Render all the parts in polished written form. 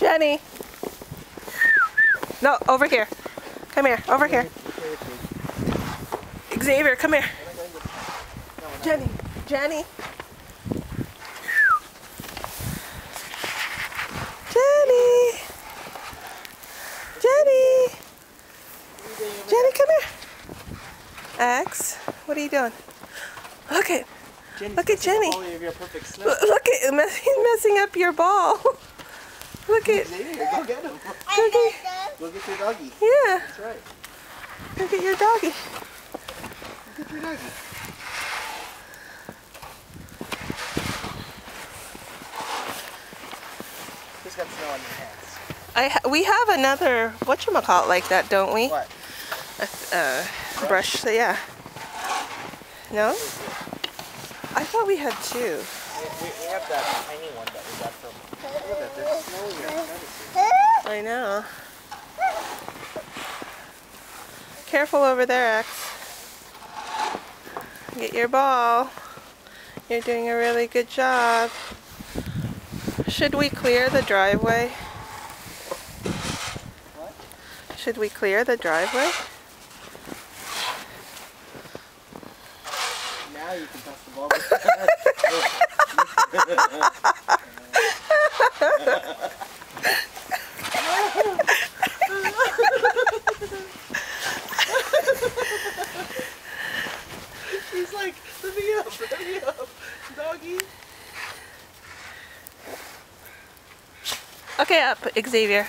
Jenny. No, over here. Come here, over here. Xavier, come here. Jenny, Jenny. Jenny. Jenny. Jenny, come here. X, what are you doing? Look at Jenny. Look at he's messing up your ball. Look at. Go get him. Go get your doggy. Yeah. That's right. Go get your doggy. Go get your doggy. Who's got snow on your hands? We have another whatchamacallit like that, don't we? What? Brush, yeah. No? I thought we had two. We have that tiny one that we got from. Look at that, there's snow here. I know. Careful over there, X. Get your ball. You're doing a really good job. Should we clear the driveway? What? Should we clear the driveway? Now you can toss the ball. She's like, let me up, doggy. Okay, up, Xavier.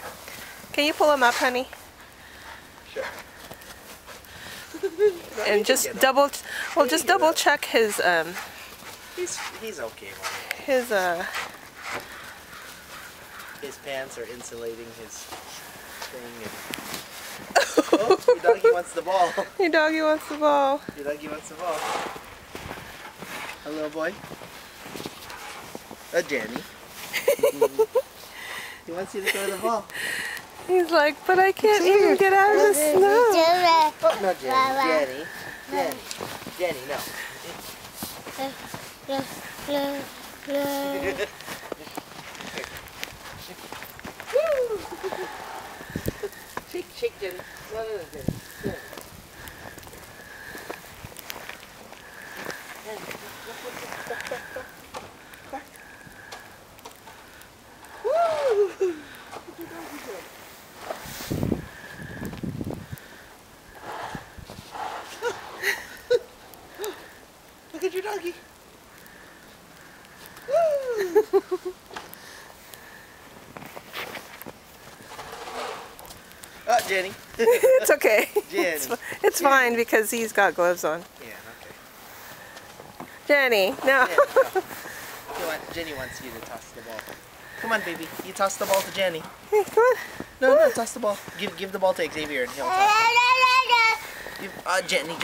Can you pull him up, honey? Sure. And just double, well, just double check his He's okay. His pants are insulating his thing. And oh, your doggy wants the ball. Your doggy wants the ball. Your doggy wants the ball. Hello, boy. Jenny. He wants you to throw the ball. He's like, but I can't even get out of the snow. Oh, no, Jenny. Jenny, no. Shake, Jenny. No, Jenny. Woo! Look at your doggy. Woo! Oh, Jenny. It's okay. Jenny. It's fine because he's got gloves on. Yeah, okay. Jenny, no. Jenny wants you to toss the ball. Come on, baby. You toss the ball to Jenny. Hey, come on. No, toss the ball. Give the ball to Xavier and he'll toss it. Jenny.